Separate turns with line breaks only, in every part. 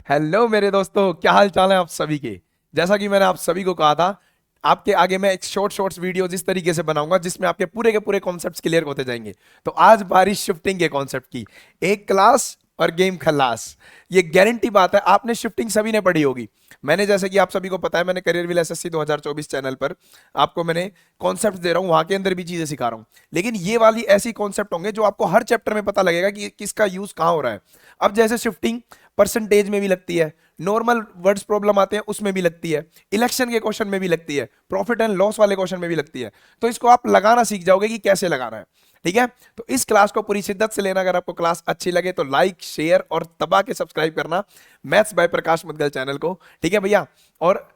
Hello मेरे दोस्तों, क्या हाल चाल है आप सभी के। जैसा कि मैंने आप सभी को कहा था, आपके आगे मैं एक शॉर्ट्स वीडियो जिस तरीके से बनाऊंगा जिसमें आपके पूरे के पूरे कॉन्सेप्ट्स क्लियर होते जाएंगे। तो आज बारी शिफ्टिंग के कॉन्सेप्ट की। एक क्लास और गेम खल्लास। ये गारंटी बात है, आपने शिफ्टिंग सभी ने पढ़ी होगी। मैंने, जैसे कि आप सभी को पता है, मैंने करियर विल एसएससी 2024 चैनल पर आपको मैंने कॉन्सेप्ट दे रहा हूं, वहां के अंदर भी चीजें सिखा रहा हूं। लेकिन ये वाली ऐसी कॉन्सेप्ट होंगे जो आपको हर चैप्टर में पता लगेगा कि किसका यूज कहां हो रहा है। अब जैसे शिफ्टिंग परसेंटेज में भी लगती है, नॉर्मल वर्ड्स प्रॉब्लम आते हैं उसमें भी लगती है, इलेक्शन के क्वेश्चन में भी लगती है, प्रॉफिट एंड लॉस वाले क्वेश्चन में भी लगती है। तो इसको आप लगाना सीख जाओगे कि कैसे लगाना है। ठीक है, तो इस क्लास को पूरी शिद्दत से लेना। अगर आपको क्लास अच्छी लगे तो लाइक शेयर और दबा के सब्सक्राइब करना maths by Prakash Mudgal channel को। ठीक है भैया, और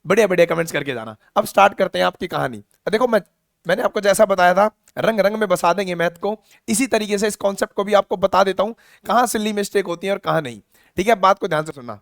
बढ़िया बढ़िया कमेंट्स करके जाना। अब स्टार्ट करते हैं आपकी कहानी। देखो, मैंने आपको जैसा बताया था, रंग रंग में बसा देंगे मैथ को। इसी तरीके से इस कॉन्सेप्ट को भी आपको बता देता हूं, कहां सिल्ली मिस्टेक होती है और कहां नहीं। ठीक है, बात को ध्यान से सुनना।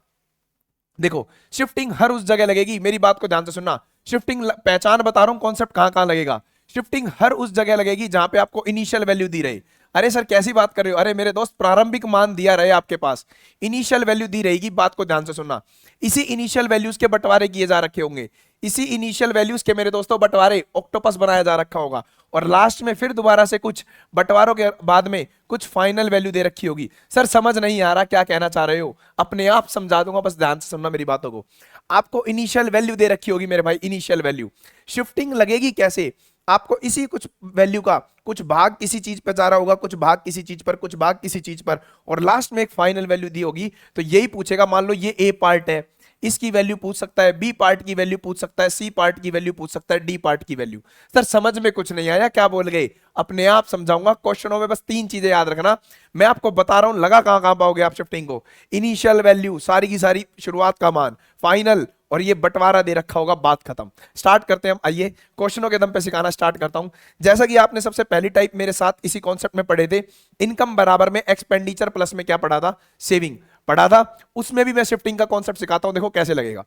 देखो, शिफ्टिंग हर उस जगह लगेगी, मेरी बात को ध्यान से सुनना। शिफ्टिंग पहचान बता रहा हूं, कॉन्सेप्ट कहां कहां लगेगा। शिफ्टिंग हर उस जगह लगेगी जहां पे आपको इनिशियल वैल्यू दी रही। अरे सर कैसी बात कर रहे हो, अरे मेरे दोस्त प्रारंभिक मान दिया रहे आपके पास, इनिशियल वैल्यू दी रहेगी। बात को ध्यान से सुनना। इसी इनिशियल वैल्यूज के बंटवारे किए जा रखे होंगे, इसी इनिशियल वैल्यूज के मेरे दोस्तों बंटवारे ऑक्टोपस बनाया जा रखा होगा, और लास्ट में फिर दोबारा से कुछ बंटवारों के बाद में कुछ फाइनल वैल्यू दे रखी होगी। सर समझ नहीं आ रहा क्या कहना चाह रहे हो, अपने आप समझा दूंगा, बस ध्यान से सुनना मेरी बातों को। आपको इनिशियल वैल्यू दे रखी होगी मेरे भाई, इनिशियल वैल्यू। शिफ्टिंग लगेगी कैसे, आपको इसी कुछ वैल्यू का कुछ भाग किसी चीज पर जा रहा होगा, कुछ भाग किसी चीज पर, कुछ भाग किसी चीज पर, और लास्ट में एक फाइनल वैल्यू दी होगी। तो यही पूछेगा, मान लो ये ए पार्ट है, इसकी वैल्यू पूछ सकता है, बी पार्ट की वैल्यू पूछ सकता है, सी पार्ट की वैल्यू पूछ सकता है, डी पार्ट की वैल्यू। सर समझ में कुछ नहीं आया, क्या बोल गए, अपने आप समझाऊंगा। क्वेश्चनों में बस तीन चीजें याद रखना, मैं आपको बता रहा हूं, लगा कहां कहां पाओगे आप शिफ्टिंग को। इनिशियल वैल्यू सारी की सारी शुरुआत का मान, फाइनल, और ये बंटवारा दे रखा होगा, बात खत्म। स्टार्ट करते हैं हम, आइए क्वेश्चनों के दम पे सिखाना स्टार्ट करता हूं। जैसा कि आपने सबसे पहली टाइप मेरे साथ इसी कॉन्सेप्ट में पढ़े थे, इनकम बराबर में एक्सपेंडिचर प्लस में क्या पढ़ा था, सेविंग पढ़ा था। उसमें भी मैं शिफ्टिंग का कॉन्सेप्ट सिखाता हूं, देखो कैसे लगेगा।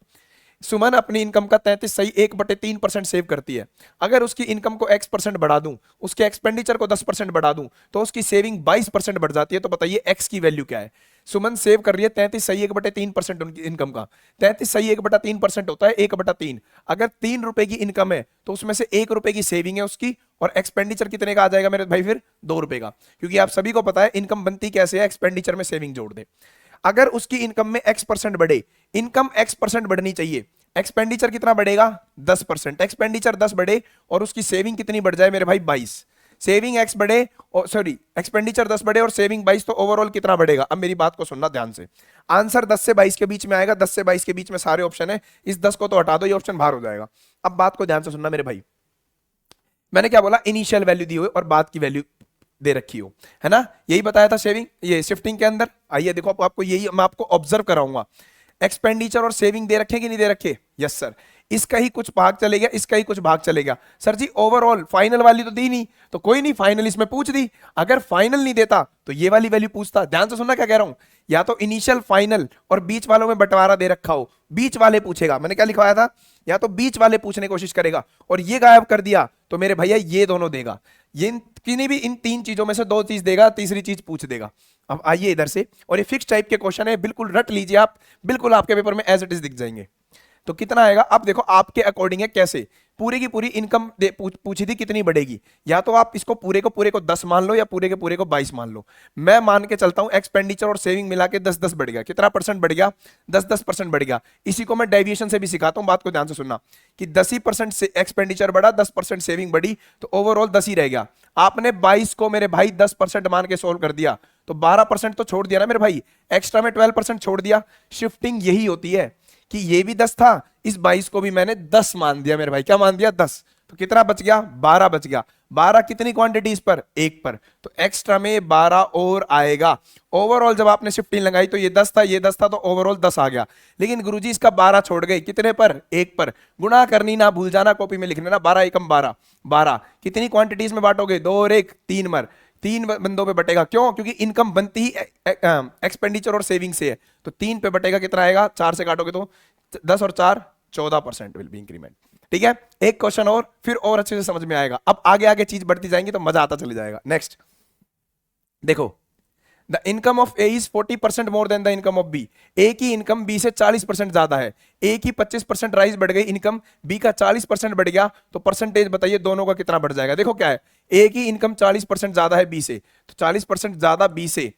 सुमन अपनी इनकम का 33.1/3% सेव करती है। अगर उसकी इनकम को x% बढ़ा दूं, उसके एक्सपेंडिचर को 10% बढ़ा दूं, तो उसकी सेविंग 22% बढ़ जाती है। तो बताइए x की वैल्यू क्या है। सुमन सेव कर रही है 33.1/3% उनकी इनकम का। 33.1/3% होता है 1/3। अगर 3 रुपए की इनकम है तो उसमें से 1 रुपए की सेविंग है उसकी, और एक्सपेंडिचर कितने का आ जाएगा मेरे भाई, फिर 2 रुपए का। क्योंकि आप सभी को पता है इनकम बनती कैसे है, एक्सपेंडिचर में सेविंग जोड़ दे। अगर उसकी इनकम में x% बढ़े, इनकम x% बढ़नी चाहिए, एक्सपेंडिचर कितना बढ़ेगा 10%, एक्सपेंडिचर 10 बढ़े और उसकी सेविंग कितनी बढ़ जाए मेरे भाई 22। सेविंग x बढ़े और सॉरी एक्सपेंडिचर 10 बढ़े और सेविंग 22, तो ओवरऑल कितना बढ़ेगा। अब मेरी बात को सुनना ध्यान से, आंसर 10 से 22 के बीच में आएगा। 10 से 22 के बीच में सारे ऑप्शन है, इस 10 को तो हटा दो, ये ऑप्शन बाहर हो जाएगा। अब बात को ध्यान से सुनना मेरे भाई, मैंने क्या बोला, इनिशियल वैल्यू दी हुई और बाद की वैल्यू दे रखी हो, है ना, यही बताया था सेविंग ये शिफ्टिंग के अंदर। आइए देखो, आपको यही मैं आपको ऑब्जर्व कराऊंगा। एक्सपेंडिचर और सेविंग दे रखे कि नहीं दे रखे, यस सर। इसका ही कुछ भाग चलेगा, इसका ही कुछ भाग चलेगा। सर जी ओवरऑल फाइनल वाली तो दी नहीं, तो कोई नहीं, फाइनल इसमें पूछ दी। अगर फाइनल नहीं देता तो ये वाली वैल्यू पूछता। ध्यान से सुनना क्या कह रहा हूं, या तो इनिशियल फाइनल और बीच वालों में बंटवारा दे रखा हो, बीच वाले पूछेगा। मैंने क्या लिखवाया था, या तो बीच वाले पूछने की कोशिश करेगा, और ये गायब कर दिया तो मेरे भैया ये दोनों देगा। ये किन्हीं भी इन तीन चीजों में से दो चीज देगा, तीसरी चीज पूछ देगा। अब आइए इधर से, और ये फिक्स टाइप के क्वेश्चन है, बिल्कुल रट लीजिए आप, बिल्कुल आपके पेपर में एज इट इज दिख जाएंगे। तो कितना आएगा, अब देखो आपके अकॉर्डिंग है कैसे। पूरी की पूरी इनकम पूछी थी कितनी बढ़ेगी, या तो आप इसको पूरे को 10 मान लो, या पूरे के पूरे को 22 मान लो। मैं मान के चलता हूं एक्सपेंडिचर और सेविंग मिला के 10-10 बढ़ गया। कितना परसेंट बढ़ गया, 10-10% बढ़ गया। इसी को मैं डेविएशन से भी सिखाता हूं, बात को ध्यान से सुनना, कि 10% से एक्सपेंडिचर बढ़ा, 10% सेविंग बढ़ी, तो ओवरऑल 10 ही रह गया। आपने 22 को मेरे भाई 10% मान के सोल्व कर दिया, तो 12% तो छोड़ दिया ना मेरे भाई, एक्स्ट्रा में 12% छोड़ दिया। शिफ्टिंग यही होती है कि ये भी 10 था, इस 22 को भी मैंने 10 मान दिया मेरे भाई। क्या मान दिया, 10। तो कितना बच गया, 12 बच गया। 12 कितनी क्वांटिटीज पर, एक पर, तो एक्स्ट्रा में 12 और आएगा। ओवरऑल जब आपने शिफ्टिंग लगाई तो ये 10 था, ये 10 था, तो ओवरऑल 10 आ गया। लेकिन गुरुजी इसका 12 छोड़ गए, कितने पर, एक पर। गुणा करनी ना भूल जाना, कॉपी में लिख लेना, 12 एकम 12। 12 कितनी क्वांटिटीज में बांटोगे, 2 और 1 3 मर, 3 बंदों पे बटेगा। क्यों, क्योंकि इनकम बनती ही एक्सपेंडिचर और सेविंग से है, तो 3 पे बटेगा। कितना आएगा, 4 से काटोगे तो 10 और 4 14% विल बी इंक्रीमेंट। ठीक है, एक क्वेश्चन और, फिर और अच्छे से समझ में आएगा। अब आगे आगे चीज बढ़ती जाएंगी तो मजा आता चले जाएगा। नेक्स्ट देखो, the income of A is 40% more than the income of B. A की इनकम बी से 40% ज्यादा है। ए की 25% राइज बढ़ गई इनकम, बी का 40% बढ़ गया, तो परसेंटेज बताइए दोनों का कितना बढ़ जाएगा। देखो क्या है, ए की इनकम 40% ज्यादा है बी से, तो 40% ज्यादा बी से,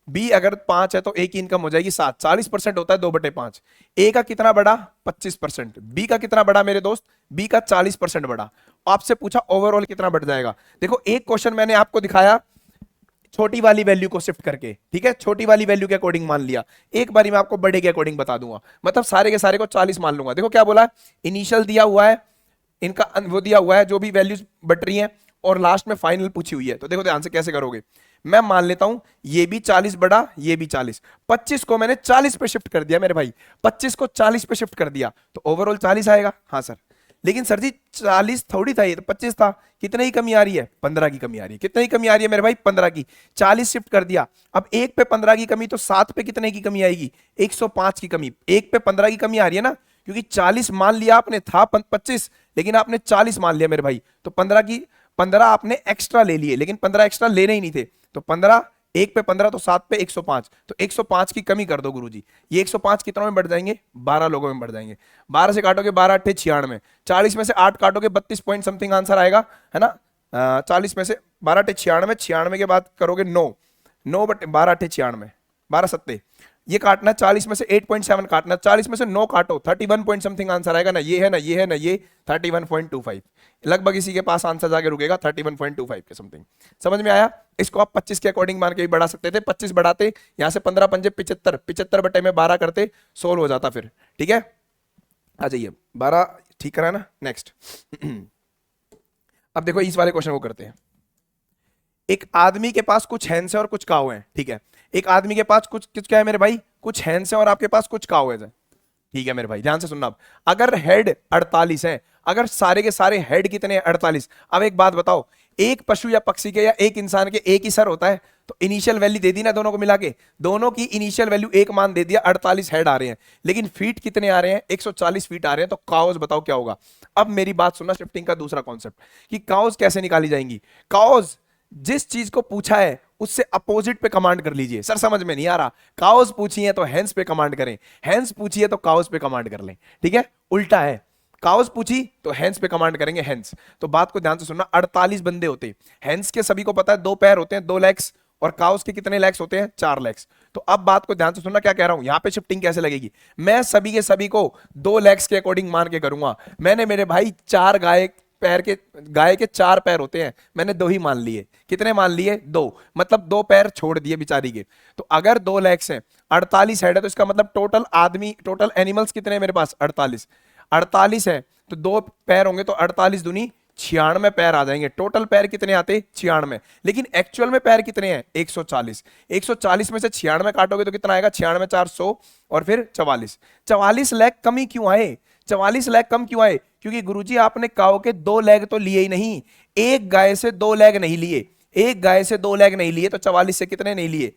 बी अगर 5 है तो ए की इनकम हो जाएगी 7, 40% होता है 2/5। ए का कितना बढ़ा 25%, बी का कितना बढ़ा मेरे दोस्त, बी का 40% बढ़ा। आपसे पूछा ओवरऑल कितना बढ़ जाएगा। देखो एक क्वेश्चन मैंने आपको दिखाया छोटी वाली वैल्यू को शिफ्ट करके, ठीक है, छोटी वाली वैल्यू के अकॉर्डिंग मान लिया, एक बारी मैं आपको बड़े के अकॉर्डिंग बता दूंगा, मतलब सारे के सारे को 40 मान लूंगा। देखो क्या बोला, इनिशियल दिया हुआ है, इनका वो दिया हुआ है जो भी वैल्यूज बट रही हैं, और लास्ट में फाइनल पूछी हुई है। तो देखो ध्यान से कैसे करोगे, मैं मान लेता हूं ये भी 40 बढ़ा, ये भी 40, 25 को मैंने 40 पे शिफ्ट कर दिया मेरे भाई, 25 को 40 पे शिफ्ट कर दिया तो ओवरऑल 40 आएगा। हाँ सर, लेकिन सर जी 40 थोड़ी था, ये तो 25 था, कितने की कमी आ रही है, 15 की कमी आ रही है। कितने की कमी आ रही है मेरे भाई, 15 की। 40 शिफ्ट कर दिया, अब एक पे 15 की कमी, तो 7 पे कितने की कमी आएगी, 105 की कमी। एक पे 15 की कमी आ रही है ना, क्योंकि 40 मान लिया आपने, था 25, लेकिन आपने 40 मान लिया मेरे भाई, तो 15 आपने एक्स्ट्रा ले लिए, लेकिन 15 एक्स्ट्रा लेने ही नहीं थे, तो 15, एक पे 15 तो 7 पे 105, तो 105 की कमी कर दो गुरुजी। ये 105 कितनों में बढ़ जाएंगे, 12 लोगों में बढ़ जाएंगे। 12 से काटोगे 12 8 96, 40 में से 8 काटोगे 32 पॉइंट समथिंग आंसर आएगा, है ना। 40 में से 12 8 96, 96 के बाद करोगे 9, 9 बटे 12 8 96, 12 सत्ते, ये काटना 40 में से 8.7 काटना, 40 में से 9 काटो, 31 पॉइंट समथिंग आंसर आएगा ना, ये है ना, ये है ना, ये 31.25, लगभग इसी के पास आंसर जाके रुकेगा 31.25 के समथिंग। समझ में आया। इसको आप 25 के अकॉर्डिंग मान के भी बढ़ा सकते थे, 25 बढ़ाते, यहां से 15 पंजे 75, 75 बटे में 12 करते, 16 हो जाता फिर, ठीक है। आ जाइए 12 ठीक करा ना, नेक्स्ट। अब देखो इस वाले क्वेश्चन को करते हैं। एक आदमी के पास कुछ हैंस है और कुछ काऊ है, ठीक है। एक आदमी के पास कुछ कुछ क्या है मेरे भाई, कुछ हैंस है और आपके पास कुछ काऊ है, ठीक है मेरे भाई, ध्यान से सुनना। अब अगर हेड 48 है, अगर सारे के सारे हेड कितने हैं 48, अब एक बात बताओ, एक पशु या पक्षी के या एक इंसान के एक ही सर होता है, तो इनिशियल वैल्यू दे दी ना दोनों को मिला के, दोनों की इनिशियल वैल्यू एक मान दे दिया, 48 हेड आ रहे हैं, लेकिन फीट कितने आ रहे हैं, 140 फीट आ रहे हैं, तो काउज बताओ क्या होगा। अब मेरी बात सुनना, शिफ्टिंग का दूसरा कॉन्सेप्ट कि काउज कैसे निकाली जाएंगी। काउज जिस चीज को पूछा है उससे अपोजिट पे कमांड कर लीजिए। सर समझ में नहीं आ रहा, काउज पूछी है तो हैंस पे कमांड करें, हैंस पूछी है तो काउज पे कमांड कर लें, ठीक है, उल्टा है। काउज पूछी तो हैंस पे कमांड करेंगे, हैंस। तो बात को ध्यान से सुनना, 48 बंदे होते हैं, हैंस के सभी को पता है 2 पैर होते हैं, 2 लेग्स, और काउज के कितने लेग्स होते हैं, 4 लेग्स। तो अब बात को ध्यान से सुनना, क्या कह रहा हूं, यहां पे शिफ्टिंग कैसे लगेगी, मैं सभी के सभी को 2 लेग्स के अकॉर्डिंग मान के करूंगा। मैंने मेरे भाई 4 गाय के 4 पैर होते हैं, मैंने 2 ही मान लिए, कितने मान लिए, 2, मतलब 2 पैर छोड़ दिए बेचारी के। तो अगर 2 लेग्स हैं, 48 हेड है, तो इसका मतलब टोटल आदमी, टोटल एनिमल्स कितने हैं मेरे पास, 48, 48 है, तो 2 पैर होंगे, तो 48 दूनी 96 पैर आ जाएंगे। टोटल पैर कितने आते, 96, लेकिन एक्चुअल में पैर कितने हैं, 140। 140 में से 96 काटोगे तो कितना आएगा, 96 400 और फिर 44। 44 लेग कमी क्यों आए, 44 लेग कम क्यों आए, क्योंकि गुरुजी आपने काऊ के 2 लेग तो लिए ही नहीं, एक गाय से 2 लेग नहीं लिए, एक गाय से 2 लेग नहीं लिए, तो 44 से कितने नहीं लिए,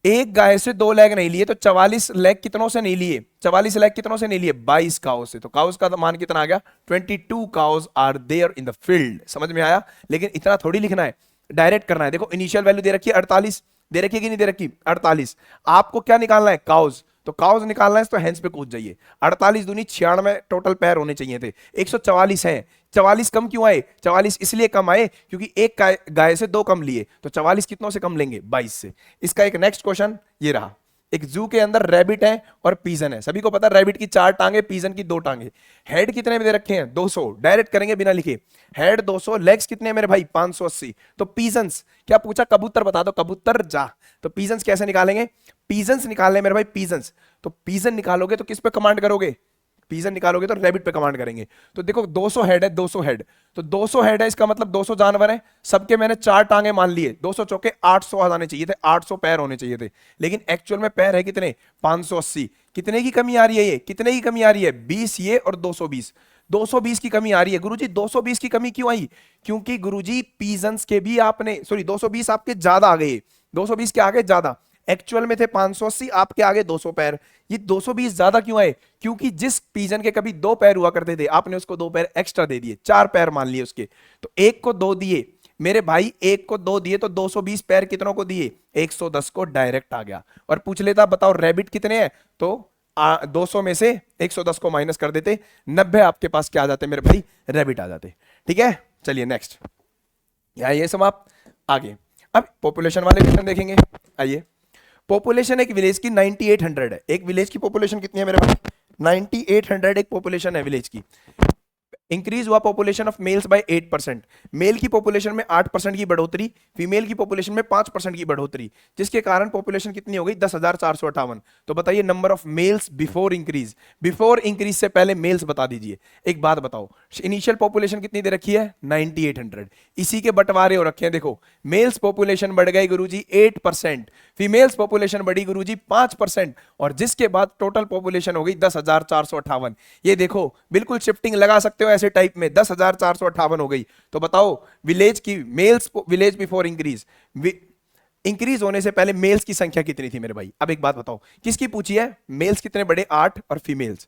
एक गाय से 2 लेग नहीं लिए, तो 44 लेग कितनों से नहीं लिए, 44 लेग कितनों से नहीं लिए, 22 काउस से। तो काउस का मान कितना आ गया, 22 cows are there in the field. समझ में आया। लेकिन इतना थोड़ी लिखना है, डायरेक्ट करना है। देखो इनिशियल वैल्यू दे रखी है 48, दे रखी है कि नहीं दे रखी, 48, आपको क्या निकालना है, काउस, तो काउस निकालना है तो हैंस पे कूद जाइए। 48 दूनी 96 टोटल पैर होने चाहिए थे, 144 है, 44 कम क्यों आए, 44 इसलिए कम आए क्योंकि एक गाय से 2 कम लिए, तो 44 कितनों से कम लेंगे, 22 से। इसका एक नेक्स्ट क्वेश्चन ये रहा, एक जू के अंदर रैबिट है और पीजन है, सभी को पता है रैबिट की 4 टांगे, पीजन की 2 टांगे, हेड कितने में दे रखे हैं, 200, डायरेक्ट करेंगे बिना लिखे, हेड 200, लेग्स कितने मेरे भाई, 580। तो पीजन्स क्या पूछा, कबूतर बता दो, कबूतर जा, तो पीजन्स कैसे निकालेंगे, पीजन्स निकालने मेरे भाई, पीजन्स, तो पीजन निकालोगे तो किस पे कमांड करोगे, पीजन निकालोगे तो रैबिट पे कमांड करेंगे। तो देखो 200 हेड है, 200 हेड, तो 200 हेड है, इसका मतलब 200 जानवर है, सबके मैंने 4 टांगे मान लिए, 200 चौके 800 आ जाने चाहिए थे, 800 पैर होने चाहिए थे, लेकिन एक्चुअल में पैर है कितने, 580। कितने की कमी आ रही है, ये कितने की कमी आ रही है, 20 ये और 220, 220 की कमी आ रही है। गुरुजी 220 की कमी क्यों आई, क्योंकि गुरुजी पीजन्स के भी आपने, सॉरी 220 आपके ज्यादा आ गए, 220 के आगे ज्यादा, एक्चुअल में थे 580, आपके आगे 200 पैर, ये 220 ज्यादा क्यों आए, क्योंकि जिस पीजन के कभी 2 पैर हुआ करते थे, आपने उसको 2 पैर एक्स्ट्रा दे दिए, 4 पैर मान लिए उसके, तो एक को 2 दिए, मेरे भाई एक को दो दिए तो 220 पैर कितनों को दिए, 110 को डायरेक्ट आ गया। और पूछ लेता बताओ रैबिट कितने हैं, तो 200 में से 110 को माइनस कर देते, 90 आपके पास क्या आ जाते मेरे भाई, रैबिट आ जाते। ठीक है, चलिए नेक्स्ट, यहाँ ये सब आप आगे। अब पॉपुलेशन वाले क्वेश्चन देखेंगे। आइए, पॉपुलेशन एक विलेज की 9800 है। एक विलेज की पॉपुलेशन कितनी है मेरे भाई, 9800 एक पॉपुलेशन है विलेज की। इंक्रीज हुआ population of males by 8%। Male की पॉपुलेशन में 8% की बढ़ोतरी, फीमेल की पॉपुलेशन में 5% की बढ़ोतरी, जिसके कारण पॉपुलेशन कितनी हो गई, 10,458। तो बताइए number of males before increase, before increase से पहले मेल्स बता दीजिए। एक बात बताओ, इनिशियल पॉपुलेशन कितनी दे रखी है, 9800, इसी के बंटवारे हो रखे हैं। देखो मेल्स पॉपुलेशन बढ़ गई गुरुजी 8%, फीमेल्स पॉपुलेशन बढ़ी गुरुजी 5%, और जिसके बाद टोटल पॉपुलेशन हो गई 10,458। ये देखो बिल्कुल शिफ्टिंग लगा सकते हो ऐसे टाइप में, 10,458 हो गई। तो बताओ विलेज की males, village before increase, increase होने से पहले मेल्स की संख्या कितनी थी मेरे भाई। अब एक बात बताओ, किसकी पूछी है, मेल्स कितने बढ़े 8 और फीमेल्स,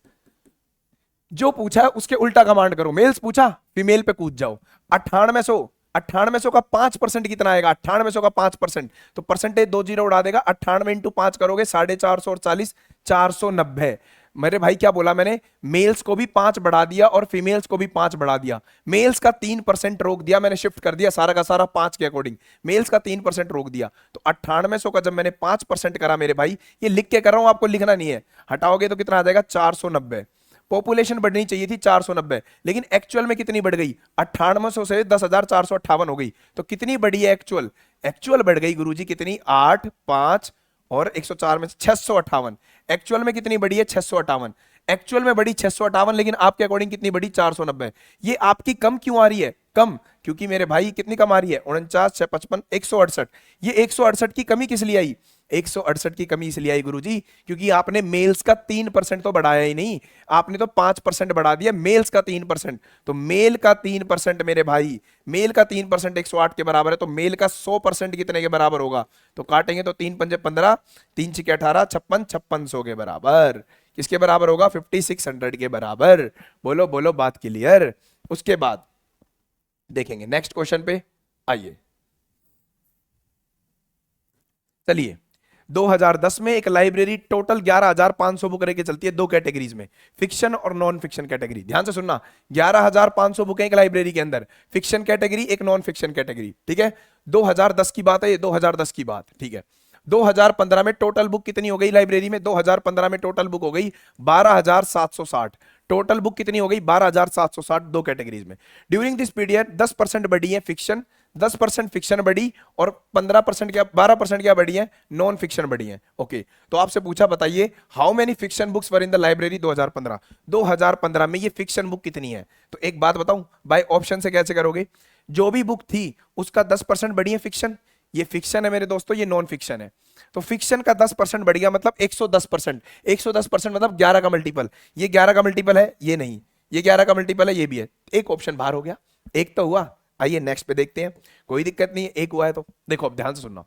जो पूछा है उसके उल्टा कमांड करो। मेल्स पूछा, फीमेल पे कूद जाओ। 9800 का 5% कितना आएगा, 9800 का 5%, तो परसेंटेज 2 जीरो उड़ा देगा। 98 इंटू 5 करोगे 450 और 40, 490। मेरे भाई क्या बोला मैंने, मेल्स को भी 5 बढ़ा दिया और फीमेल्स को भी 5 बढ़ा दिया। मेल्स का 3% रोक दिया मैंने, शिफ्ट कर दिया सारा का सारा 5 के अकॉर्डिंग, मेल्स का 3% रोक दिया। तो 9800 का जब मैंने 5% करा मेरे भाई, ये लिख के कर रहा हूं, आपको लिखना नहीं है, हटाओगे तो कितना आ जाएगा 490। पॉपुलेशन बढ़नी चाहिए थी 490, लेकिन एक्चुअल में कितनी बढ़ गई, 9800 से 10,458 हो गई। तो कितनी बढ़ी है एक्चुअल, एक्चुअल बढ़ गई गुरुजी कितनी, 8, 5 और 104 में 658। एक्चुअल में कितनी बढ़ी है, 658। एक्चुअल में बढ़ी 658, लेकिन आपके अकॉर्डिंग कितनी बढ़ी, 490। ये आपकी कम क्यों आ रही है, कम क्योंकि मेरे भाई कितनी कम आ रही है, 49, 655, 168। ये 168 की कमी किस लिए आई, 168 की कमी इसलिए आई गुरुजी क्योंकि आपने मेल्स का 3% तो बढ़ाया ही नहीं, आपने तो 5% बढ़ा दिया, मेल्स का 3%। तो मेल का 3% मेरे भाई, मेल का 3% 108 के बराबर है, तो मेल का 100% कितने के बराबर होगा, तो काटेंगे तो 3 पंजे 15, 3 छके 18, 56, 5600 के बराबर। किसके बराबर होगा, 5600 के बराबर। बोलो बोलो बात क्लियर। उसके बाद देखेंगे नेक्स्ट क्वेश्चन पे। आइए चलिए, 2010 में एक लाइब्रेरी टोटल 11,500 बुक लेके चलती है, दो कैटेगरीज में, फिक्शन और नॉन फिक्शन कैटेगरी। ध्यान से सुनना, 11,500 बुक एक लाइब्रेरी के अंदर, फिक्शन कैटेगरी एक नॉन फिक्शन कैटेगरी। ठीक है, 2010 की बात है ये, 2010 की बात। ठीक है, 2015 में टोटल बुक कितनी हो गई लाइब्रेरी में, 2015 में टोटल बुक हो गई 12,760। टोटल बुक कितनी हो गई, 12,760, दो कैटेगरीज में। ड्यूरिंग दिस पीरियड 10% बढ़ी है फिक्शन, 10% फिक्शन बढ़ी, और 15% क्या, 12% क्या बढ़ी है, नॉन फिक्शन बढ़ी है। ओके, तो आपसे पूछा बताइए how many fiction books were in the library 2015। 2015 में ये फिक्शन बुक कितनी है, तो एक बात बताऊं, बाय ऑप्शन से कैसे करोगे, जो भी बुक थी उसका 10% बढ़ी है फिक्शन, ये फिक्शन है मेरे दोस्तों, ये नॉन फिक्शन है। तो फिक्शन का 10% बढ़ गया मतलब 110%, 110% मतलब 11 का मल्टीपल, ये 11 का मल्टीपल है, ये नहीं, ये 11 का मल्टीपल है, ये भी है। एक ऑप्शन बाहर हो गया, एक तो हुआ। आइए नेक्स्ट पे देखते हैं, कोई दिक्कत नहीं है, एक हुआ है तो। देखो अब ध्यान से सुनना,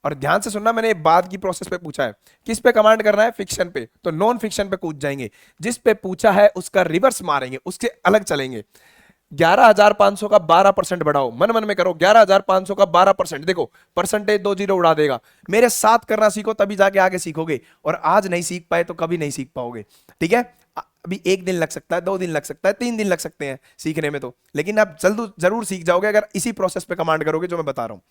और ध्यान से सुनना, मैंने बाद की प्रोसेस पे पूछा है, किस पे कमांड करना है, फिक्शन पे, तो नॉन फिक्शन पे कूद जाएंगे। जिस पे पूछा है उसका रिवर्स मारेंगे, उसके अलग चलेंगे। 11,500 का 12% बढ़ाओ, मन मन में करो, 11,500 का 12%, देखो परसेंटेज 2 जीरो उड़ा देगा। मेरे साथ करना सीखो तभी जाके आगे सीखोगे, और आज नहीं सीख पाए तो कभी नहीं सीख पाओगे। ठीक है, अभी 1 दिन लग सकता है, 2 दिन लग सकता है, 3 दिन लग सकते हैं सीखने में तो, लेकिन आप जरूर सीख जाओगे अगर इसी प्रोसेस पे कमांड करोगे जो मैं बता रहा हूं।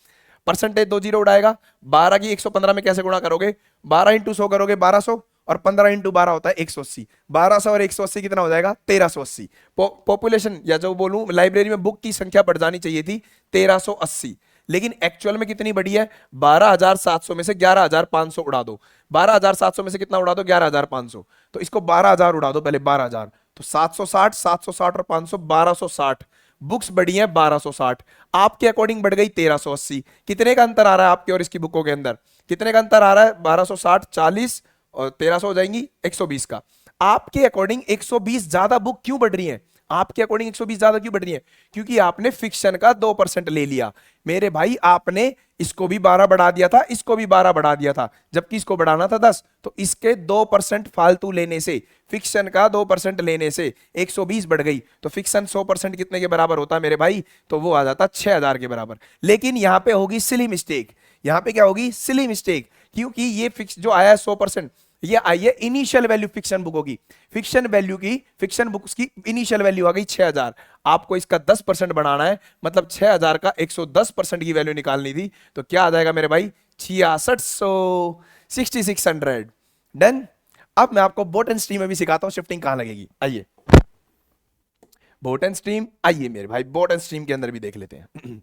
परसेंटेज 2 जीरो उड़ाएगा, 12 की 115 में कैसे गुणा करोगे, 12 इंटू 100 करोगे 1200, और 15 इंटू 12 होता है 180। 1200 और 180 कितना हो जाएगा, 1380। पॉपुलेशन या जो बोलूं लाइब्रेरी में बुक की संख्या बढ़ जानी चाहिए थी 1380, लेकिन एक्चुअल में कितनी बढ़ी है, 12,700 में से 11,500 उड़ा दो, 12,700 में से कितना उड़ा दो, 11,500, तो इसको 12,000 उड़ा दो पहले, 12,000, तो 760, 760 और 500, 1260 बुक्स बढ़ी हैं, 1260। आपके अकॉर्डिंग बढ़ गई 1380। कितने का अंतर आ रहा है आपके और इसकी बुकों के अंदर, कितने का अंतर आ रहा है, 1260, 40 और 1300 हो जाएंगी 120 का। आपके अकॉर्डिंग 120 ज्यादा बुक क्यों बढ़ रही है, आपके अकॉर्डिंग 120 ज्यादा क्यों बढ़ रही है? क्योंकि आपने फिक्शन का 2% ले लिया मेरे भाई, आपने इसको भी 12 बढ़ा दिया था, इसको भी 12 बढ़ा दिया था, जबकि इसको बढ़ाना था 10। तो इसके 2% फालतू लेने से, फिक्शन का 2% लेने से 120 बढ़ गई। तो फिक्शन 100% कितने के बराबर होता है मेरे भाई? तो वो आ जाता 6000 के बराबर। लेकिन यहां पे होगी सिली मिस्टेक, यहां पे क्या होगी? सिली मिस्टेक, क्योंकि ये फिक्स जो आया है 100%, ये आई है इनिशियल वैल्यू फिक्शन बुकों की। फिक्शन वैल्यू की, फिक्शन बुक्स की इनिशियल वैल्यू आ गई 6000। आपको इसका 10% बढ़ाना है, मतलब 6000 का 110% की वैल्यू निकालनी थी। तो क्या आ जाएगा मेरे भाई? 6600, 6600। डन। अब मैं आपको बोट एंड स्ट्रीम में भी सिखाता हूं शिफ्टिंग कहां लगेगी। आइए बोट एंड स्ट्रीम, आइए मेरे भाई बोट एंड स्ट्रीम के अंदर भी देख लेते हैं।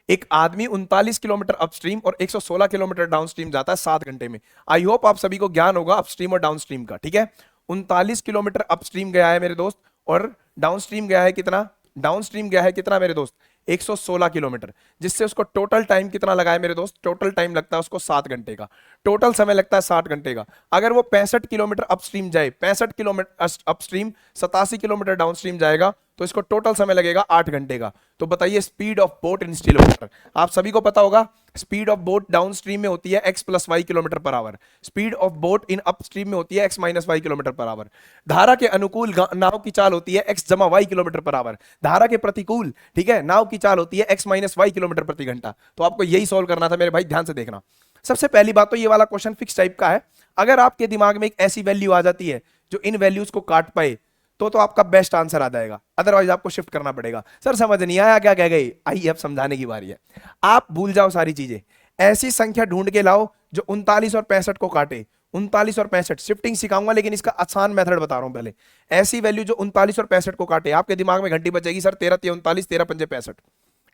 एक आदमी 39 किलोमीटर अपस्ट्रीम और 116 किलोमीटर डाउनस्ट्रीम जाता है 7 घंटे में। आई होप आप सभी को ज्ञान होगा अपस्ट्रीम और डाउनस्ट्रीम का, ठीक है। 39 किलोमीटर अपस्ट्रीम गया है मेरे दोस्त, और डाउनस्ट्रीम गया है कितना? डाउनस्ट्रीम गया है कितना मेरे दोस्त? 116 किलोमीटर, जिससे उसको टोटल टाइम कितना लगा है मेरे दोस्त? टोटल टाइम लगता है उसको 7 घंटे का, टोटल समय लगता है 60 घंटे का। अगर वो 65 किलोमीटर अपस्ट्रीम जाए, 65 किलोमीटर अपस्ट्रीम, 87 किलोमीटर डाउनस्ट्रीम जाएगा, तो इसको टोटल समय लगेगा 8 घंटे का। तो बताइए speed of boat in still water. आप सभी को पता होगा स्पीड ऑफ बोट डाउनस्ट्रीम में होती है x + y kilometre per hour, speed of boat in upstream में होती है x - y kilometre per hour. धारा के अनुकूल नाव की चाल होती है x + y kilometre per hour, धारा के प्रतिकूल, ठीक है, नाव की चाल होती है x - y किलोमीटर प्रति घंटा। तो आपको यही सॉल्व करना था मेरे भाई, ध्यान से देखना। सबसे पहली बात तो ये वाला क्वेश्चन फिक्स टाइप का है। अगर आपके दिमाग में एक ऐसी वैल्यू आ जाती है जो इन वैल्यूज को काट पाए, तो आपका बेस्ट आंसर आ जाएगा, अदरवाइज आपको शिफ्ट करना पड़ेगा। सर समझ नहीं आया क्या कह गई? आइए अब समझाने की बारी है। आप भूल जाओ सारी चीजें, ऐसी संख्या ढूंढ के लाओ जो 39 और 65 को काटे। 39 और 65 शिफ्टिंग सिखाऊंगा, लेकिन इसका आसान मेथड बता रहा हूं पहले। ऐसी वैल्यू जो 39 और 65 को काटे। आपके दिमाग में घंटी बचेगी, सर 13 × 39, 13 × 5 = 65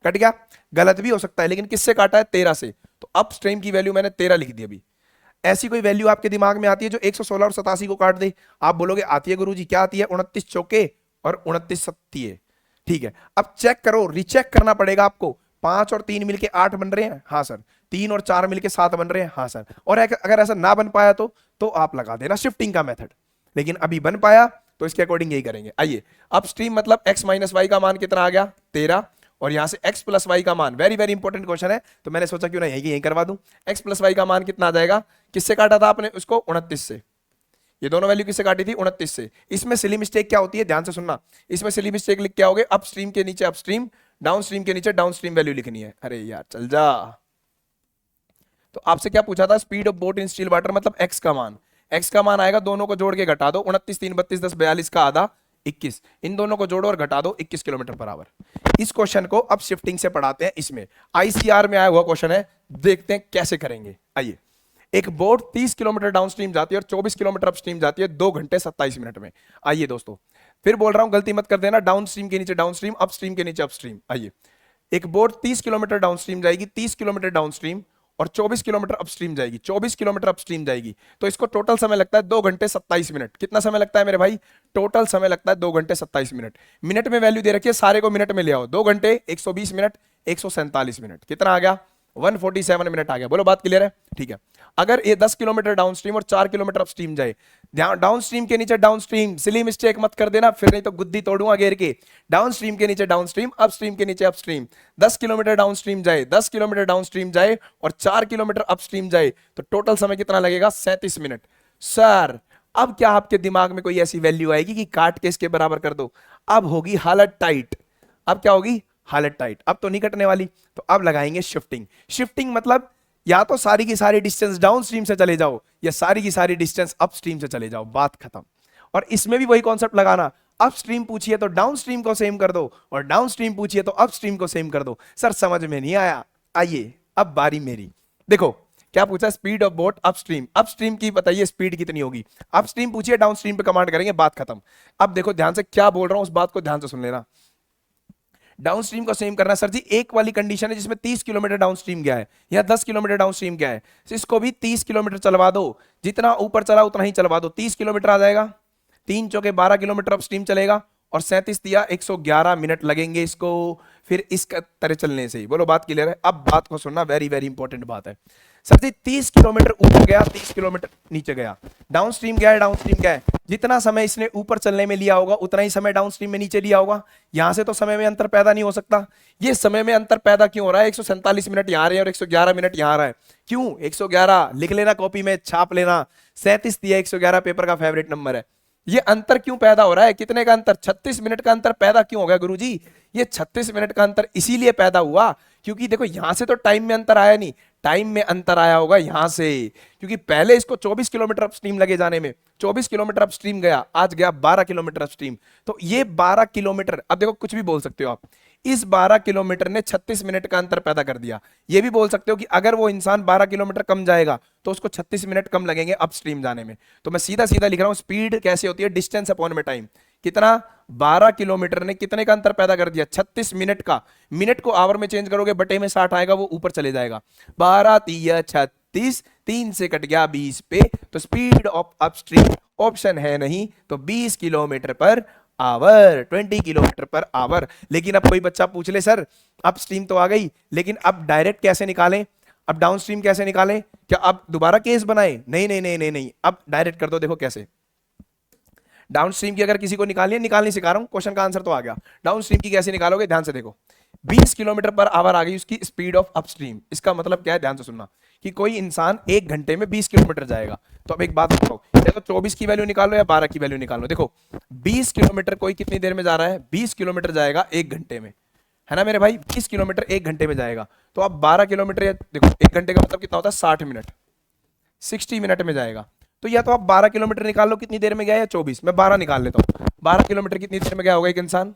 कट गया। गलत भी हो सकता है, लेकिन किससे काटा है? 13 से। तो अप स्ट्रीम की वैल्यू मैंने 13 लिख दी। अभी ऐसी कोई वैल्यू आपके दिमाग में आती है जो 116 और 87 को काट दे? आप बोलोगे आती है गुरुजी, क्या आती है? 29 चौके और 29 सत्तिये, ठीक है। अब चेक करो, रीचेक करना पड़ेगा आपको। 5 और 3 मिलके 8 बन रहे हैं, हाँ सर। 3 और 4 मिलके 7 बन रहे हैं, हाँ सर। और अगर ऐसा ना बन पाया तो आप लगा देना शिफ्टिंग का मेथड। लेकिन अभी बन पाया तो इसके अकॉर्डिंग यही करेंगे। आइए, अपस्ट्रीम मतलब x - y का मान कितना आ गया? 13, और यहां से x + y का मान, वेरी वेरी इंपॉर्टेंट क्वेश्चन है, तो मैंने सोचा क्यों ना यही करवा दूं। x + y का मान कितना आ जाएगा? किससे काटा था आपने उसको? 29 से। ये दोनों वैल्यू किससे काटी थी? 29 से। इसमें सिली मिस्टेक क्या होती है? ध्यान से सुनना। इसमें सिली मिस्टेक लिख के आओगे, अपस्ट्रीम के नीचे अपस्ट्रीम, डाउनस्ट्रीम के नीचे डाउनस्ट्रीम वैल्यू लिखनी है। अरे यार चल जा। तो आपसे क्या पूछा था? Speed of boat in still water मतलब x का मान। x का मान आएगा, दोनों को जोड़ के घटा दो, 29 3 32 10 42 का आधा 21, इन दोनों को जोड़ो और घटा दो, 21 किलोमीटर पर आवर। इस क्वेश्चन को अब शिफ्टिंग से पढ़ाते हैं। इसमें आईसीआर में आया हुआ क्वेश्चन है, देखते हैं कैसे करेंगे। आइए, एक बोट 30 किलोमीटर डाउनस्ट्रीम जाती है और 24 किलोमीटर अपस्ट्रीम जाती है 2 घंटे 27 मिनट में। आइए दोस्तों, फिर बोल रहा हूं, गलती मत कर देना, डाउनस्ट्रीम के नीचे डाउनस्ट्रीम, अपस्ट्रीम के नीचे अपस्ट्रीम। आइए, एक बोट 30 किलोमीटर डाउनस्ट्रीम जाएगी, 30 किलोमीटर डाउनस्ट्रीम, और 24 किलोमीटर अपस्ट्रीम जाएगी, 24 किलोमीटर अपस्ट्रीम जाएगी। तो इसको टोटल समय लगता है 2 घंटे 27 मिनट। कितना समय लगता है मेरे भाई? टोटल समय लगता है 2 घंटे 27 मिनट। मिनट में वैल्यू दे रखी है, सारे को मिनट में ले आओ। 2 घंटे 120 मिनट 147 मिनट, कितना आ गया? 147 मिनट आ गया। बोलो बात क्लियर है? ठीक है। अगर ये 10 किलोमीटर डाउनस्ट्रीम और 4 किलोमीटर अपस्ट्रीम जाए, डाउनस्ट्रीम के नीचे डाउनस्ट्रीम, सिली मिस्टेक मत कर देना फिर, नहीं तो गुद्दी तोड़ूंगा घेर के। डाउनस्ट्रीम के नीचे डाउनस्ट्रीम, अपस्ट्रीम के नीचे अपस्ट्रीम। 10 किलोमीटर डाउनस्ट्रीम जाए, 10 किलोमीटर डाउनस्ट्रीम जाए और 4 किलोमीटर अपस्ट्रीम जाए, तो टोटल समय कितना लगेगा? 37 मिनट। सर अब क्या आपके दिमाग में कोई ऐसी वैल्यू आएगी कि काट के इसके बराबर कर दो? अब होगी हालत टाइट। अब क्या होगी? हालत टाइट। अब तो नहीं कटने वाली, तो अब लगाएंगे शिफ्टिंग। शिफ्टिंग मतलब या तो सारी की सारी डिस्टेंस डाउनस्ट्रीम से चले जाओ, या सारी की सारी डिस्टेंस अपस्ट्रीम से चले जाओ, बात खत्म। और इसमें भी वही कॉन्सेप्ट लगाना, अपस्ट्रीम पूछिए तो डाउनस्ट्रीम को सेम कर दो, और डाउनस्ट्रीम पूछिए तो अपस्ट्रीम को सेम कर दो। सर समझ में नहीं आया? आइए अब बारी मेरी। देखो क्या पूछा? Speed of boat upstream. Upstream की बताइए स्पीड कितनी होगी? अपस्ट्रीम पूछिए, डाउनस्ट्रीम पे कमांड करेंगे, बात खत्म। अब देखो ध्यान से क्या बोल रहा हूं, उस बात को ध्यान से सुन लेना। डाउनस्ट्रीम को सेम करना सर जी, एक वाली कंडीशन है जिसमें 30 किलोमीटर डाउनस्ट्रीम गया है या 10 किलोमीटर डाउनस्ट्रीम गया है, तो इसको भी 30 किलोमीटर चलवा दो, जितना ऊपर चला उतना ही चलवा दो, 30 किलोमीटर आ जाएगा। 3 चौके 12 किलोमीटर अपस्ट्रीम चलेगा और 37 दिया, 111 मिनट लगेंगे इसको फिर इस तरह चलने से ही। बोलो बात क्लियर है? अब बात को सुनना, वेरी वेरी इंपॉर्टेंट बात है। सर जी 30 किलोमीटर ऊपर गया, 30 किलोमीटर नीचे गया, डाउन स्ट्रीम गया है, डाउन स्ट्रीम गया है, जितना समय इसने ऊपर चलने में लिया होगा उतना ही समय डाउन स्ट्रीम में नीचे लिया होगा। यहां से तो समय में अंतर पैदा नहीं हो सकता। ये समय में अंतर पैदा क्यों हो रहा है? 147 मिनट यहां रहे और 111 मिनट यहां रहा है। क्यों 111? लिख लेना कॉपी में, छाप लेना। 37 दिया, 111 पेपर का फेवरेट नंबर है। ये अंतर क्यों पैदा हो रहा है? कितने का अंतर? 36 मिनट का अंतर पैदा क्यों हो गया गुरुजी? ये 36 मिनट का अंतर इसीलिए पैदा हुआ क्योंकि देखो यहां से तो टाइम में अंतर आया नहीं, टाइम में अंतर आया होगा यहां से, क्योंकि पहले इसको 24 किलोमीटर अपस्ट्रीम लगे जाने में, 24 किलोमीटर अपस्ट्रीम गया, आज गया 12 किलोमीटर अपस्ट्रीम। तो ये 12 किलोमीटर, अब देखो कुछ भी बोल सकते हो आप, इस 12 किलोमीटर ने 36 मिनट का अंतर पैदा कर दिया। ये भी बोल सकते हो कि अगर वो इंसान 12 किलोमीटर कम जाएगा तो उसको 36 मिनट कम लगेंगे अपस्ट्रीम जाने में। तो मैं सीधा सीधा लिख रहा हूं, स्पीड कैसे होती है? डिस्टेंस अपॉन में टाइम। कितना? 12 किलोमीटर ने कितने का अंतर पैदा कर दिया? 36 मिनट का। मिनट को आवर में चेंज करोगे, बटे में 60 आएगा, वो ऊपर चले जाएगा। 12 तिया 36, 3 से कट गया 20 पे, तो स्पीड ऑफ अपस्ट्रीम ऑप्शन है नहीं, तो 20 kilometre per hour, 20 kilometre per hour. लेकिन अब कोई बच्चा पूछ ले सर अपस्ट्रीम तो आ गई, लेकिन अब डायरेक्ट कैसे निकालें, अब डाउनस्ट्रीम कैसे निकालें? क्या अब दोबारा केस बनाए? नहीं नहीं नहीं नहीं नहीं, अब डायरेक्ट कर दो। देखो कैसे डाउनस्ट्रीम की अगर किसी को निकालनी सिखा रहा हूं, क्वेश्चन का आंसर तो आ गया। डाउनस्ट्रीम की कैसे निकालोगे? ध्यान से देखो, 20 किलोमीटर पर आवर आ गई उसकी स्पीड ऑफ अपस्ट्रीम। इसका मतलब क्या है? ध्यान से सुनना कि कोई इंसान 1 घंटे में 20 किलोमीटर जाएगा। तो अब एक बात बताओ, या तो 24 की वैल्यू निकालो या 12 की वैल्यू निकालो। देखो 20 किलोमीटर कोई कितनी देर में जा रहा है? 20 किलोमीटर जाएगा 1 घंटे में, है ना मेरे भाई? 20 किलोमीटर 1 घंटे में जाएगा। तो अब 12 किलोमीटर, देखो 1 घंटे का मतलब कितना होता है? 60 मिनट, 60 मिनट में जाएगा। तो या तो आप 12 किलोमीटर निकाल लो कितनी देर में गया, या 24। मैं 12 निकाल लेता हूं। 12 किलोमीटर कितनी देर में गया होगा एक इंसान?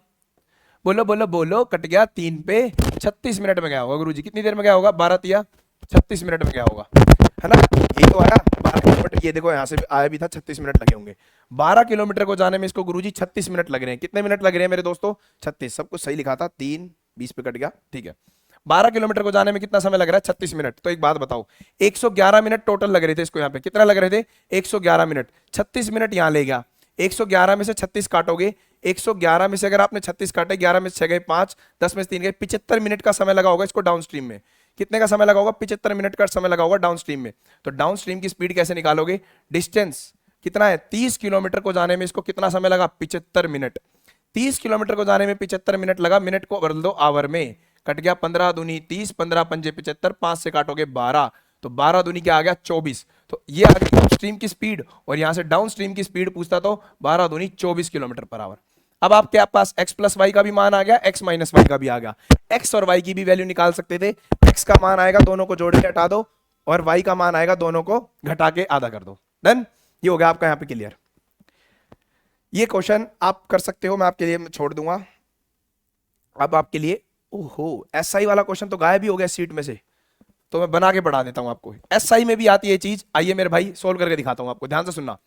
बोलो बोलो बोलो, कट गया 3 पे, 36 मिनट में गया होगा। गुरुजी कितनी देर में गया होगा? 12 तिया 36 मिनट में गया होगा, है ना? ये तो आया 12 किलोमीटर, ये देखो यहां से आया भी था, 36 मिनट लगे होंगे। 12 किलोमीटर को जाने में इसको गुरुजी 36 मिनट लग रहे हैं। कितने मिनट लग रहे हैं मेरे दोस्तों? 36। सब कुछ सही लिखा था, 3 20 पे कट गया, ठीक है। 12 किलोमीटर को जाने में कितना समय लग रहा है? 36 मिनट। तो एक बात बताओ, 111 मिनट टोटल लग रहे थे इसको, यहाँ पे कितना लग रहे थे? 111 मिनट। 36 मिनट यहां ले गया, 111 में से 36 काटोगे, 111 में से अगर आपने 36 काटे, 11 में से 6 गए 5, 10 में से 3 गए, 75 मिनट का समय लगा होगा इसको डाउनस्ट्रीम में। कितने का समय लगा होगा? 75 मिनट का समय लगा होगा डाउनस्ट्रीम में। तो डाउनस्ट्रीम की स्पीड कैसे निकालोगे? डिस्टेंस कितना है? 30 किलोमीटर को जाने में इसको कितना समय लगा? 75 मिनट। 30 किलोमीटर को जाने में 75 मिनट लगा, मिनट को बदल दो आवर में, कट गया 15 दूनी 30, 15 पंजे 75, 5 से काटोगे 12, तो 12 दूनी क्या आ गया? 24। तो ये आ गई अपस्ट्रीम की स्पीड, और यहां से डाउनस्ट्रीम की स्पीड पूछता तो 12 दूनी 24 किलोमीटर पर आवर। अब आपके पास x प्लस वाई का भी मान आ गया, x माइनस वाई का भी आ गया। x और y की भी वैल्यू निकाल सकते थे। x का मान आएगा, दोनों को जोड़ के हटा दो, और y का मान आएगा, दोनों को घटा के आधा कर दो। डन? ये हो गया आपका यहां पे क्लियर। ये क्वेश्चन आप कर सकते हो, मैं आपके लिए छोड़ दूंगा। अब आपके लिए, ओहो एसआई वाला क्वेश्चन तो गायब ही हो गया सीट में से, तो मैं बना के पढ़ा देता हूं आपको। एसआई में भी आती है चीज, आइए मेरे भाई सोल्व करके दिखाता हूं आपको, ध्यान से सुनना।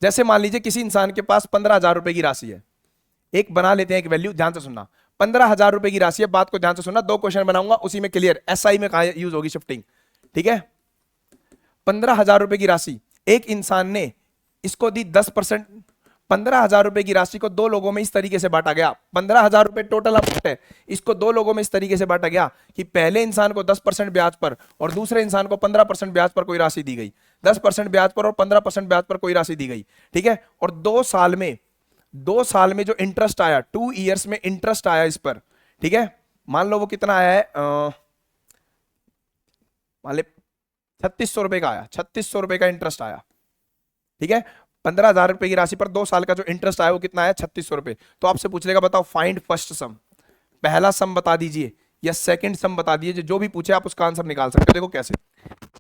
जैसे मान लीजिए किसी इंसान के पास 15,000 रुपए की राशि है, एक बना लेते हैं एक वैल्यू, ध्यान से सुनना। 15,000 रुपए की राशि है, बात को ध्यान से सुनना, 2 क्वेश्चन बनाऊंगा उसी में क्लियर एसआई में कहां यूज होगी शिफ्टिंग, ठीक है। 15,000 रुपए की राशि एक इंसान ने इसको दी 10%। 15,000 रुपए की राशि को 2 लोगों में इस तरीके से बांटा गया। 15,000 रुपए टोटल अमाउंट है, इसको 2 लोगों में इस तरीके से बांटा गया कि पहले इंसान को 10% ब्याज पर और दूसरे इंसान को 15% ब्याज पर कोई राशि दी गई। 10% ब्याज पर और 15% ब्याज पर कोई राशि दी गई, ठीक है। और 2 साल में जो इंटरेस्ट आया, 2 ईयर्स में इंटरेस्ट आया इस पर, ठीक है। मान लो वो कितना आया है, मान ले 3600 रुपए का आया, 3600 रुपए का इंटरेस्ट आया, ठीक है। 15,000 रुपए की राशि पर 2 साल का जो इंटरेस्ट आया वो कितना आया? 3600 रुपए। तो आपसे पूछ लेगा बताओ फाइंड फर्स्ट सम, पहला सम बता दीजिए या सेकंड सम बता दीजिए, जो भी पूछे आप उसका आंसर निकाल सकते हो। देखो कैसे,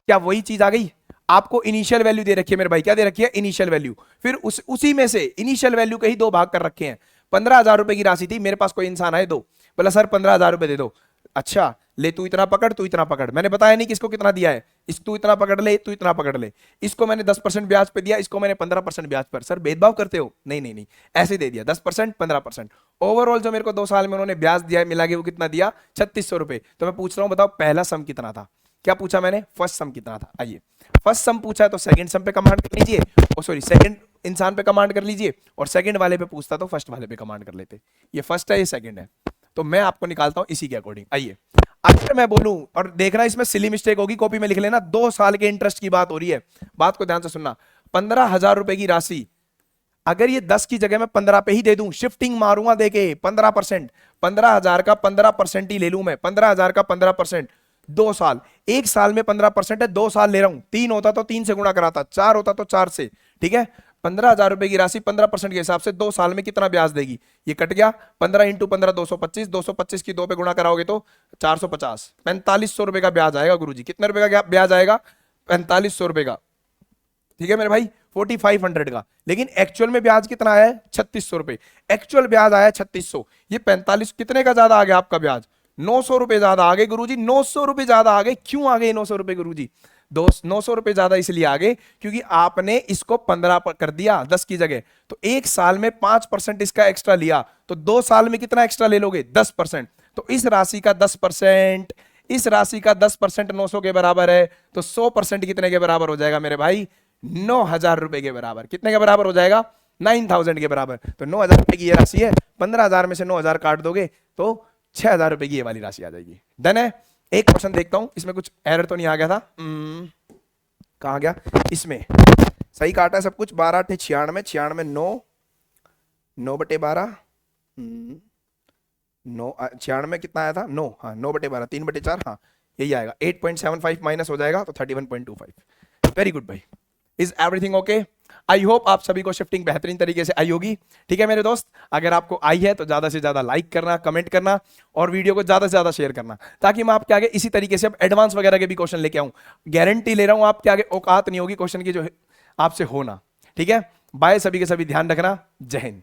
क्या वही चीज आ गई? आपको इनिशियल वैल्यू दे रखी है मेरे भाई, क्या दे रखी है? Initial value. फिर उसी में से इनिशियल वैल्यू के ही 2 भाग कर रखे हैं। 15,000 रुपए की राशि थी, मेरे पास कोई इंसान आए, 2 बोला सर 15,000 रुपए दे दो। अच्छा ले, तू इतना पकड़, तू इतना पकड़, मैंने बताया नहीं किसको कितना दिया है, इस तू इतना पकड़ ले, तू इतना पकड़ ले। इसको मैंने 10% ब्याज पे दिया, इसको मैंने 15% ब्याज पर। सर भेदभाव करते हो? नहीं नहीं नहीं, ऐसे दे दिया 10% 15%। ओवरऑल जो मेरे को 2 साल में उन्होंने ब्याज दिया है मिला के वो कितना दिया? 3600 रुपए। तो मैं पूछ रहा हूं बताओ पहला सम कितना था? क्या पूछा मैंने, फर्स्ट सम कितना था। आइए फर्स्ट सम पूछा है तो सेकंड सम पे कमांड कर लीजिए, ओ सॉरी सेकंड इंसान पे कमांड कर लीजिए, और सेकंड वाले पे पूछता तो फर्स्ट वाले पे कमांड कर लेते। ये फर्स्ट है ये सेकंड है, तो मैं आपको निकालता हूं इसी के अकॉर्डिंग। आइए अगर मैं बोलूं, और देखना इसमें सिली मिस्टेक होगी, कॉपी में लिख लेना, 2 साल के इंटरेस्ट की बात हो रही है, बात को ध्यान से सुनना। 15,000 रुपए की राशि अगर ये 10 की जगह मैं 15 पे ही दे दूं, शिफ्टिंग मारूंगा देके 15%, 15,000 का 15% ही ले लूं मैं, 15,000 का 15%, 2 साल, 1 साल में 15% है, 2 साल ले रहा हूं, 3 होता तो 3 से गुणा कराता, 4 होता तो 4 से, ठीक है। 15,000 रुपए की राशि 15% के हिसाब से 2 साल में कितना ब्याज देगी, ये कट गया, 15 इंटू 15 225, 225 की 2 पे गुणा कराओगे तो 450, 4500 रुपए का ब्याज आएगा गुरुजी। कितने रुपए का ब्याज आएगा, 4500 रुपए का, ठीक है मेरे भाई, 4500 का। लेकिन एक्चुअल में ब्याज कितना आया है, 3600 रुपए, एक्चुअल ब्याज आया 3600, ये 45 कितने का ज्यादा आ गया आपका ब्याज, 900 रुपए ज्यादा आ गए गुरुजी, 900 रुपए ज्यादा आ गए। क्यों आ गए 900 रुपए गुरुजी, 900 रुपए ज्यादा इसलिए आ गए क्योंकि आपने इसको 15 पर कर दिया 10 की जगह, तो 1 साल में 5% इसका एक्स्ट्रा लिया, तो 2 साल में कितना एक्स्ट्रा ले लोगे, 10%। तो इस राशि का 10%, इस राशि का 10% 900 के बराबर है, तो 100% कितने के बराबर हो जाएगा मेरे भाई, 9,000 रुपए के बराबर। कितने के बराबर हो जाएगा, 9,000 के बराबर। तो 9,000 रुपए की ये राशि है, 15,000 में से 9,000 काट दोगे तो 6,000 रुपए की ये वाली राशि आ जाएगी। डन है। एक क्वेश्चन देखता हूं, इसमें कुछ एरर तो नहीं आ गया था, कहां गया, इसमें सही काटा है सब कुछ, 12 8 96, 96 9, 9/12, 9 96 कितना आया था, 9, हाँ 9/12, 3/4, हाँ यही आएगा, 8.75 माइनस हो जाएगा तो 31.25। वेरी गुड भाई, is everything okay. I hope आप सभी को शिफ्टिंग बेहतरीन तरीके से आई होगी। ठीक है मेरे दोस्त, अगर आपको आई है तो ज्यादा से ज्यादा लाइक करना, कमेंट करना, और वीडियो को ज्यादा से ज्यादा शेयर करना, ताकि मैं आपके आगे इसी तरीके से अब एडवांस वगैरह के भी क्वेश्चन लेके आऊं। गारंटी ले रहा हूं आपके आगे औकात नहीं होगी क्वेश्चन की जो आपसे होना। ठीक है, बाय, सभी के सभी ध्यान रखना, जय हिंद।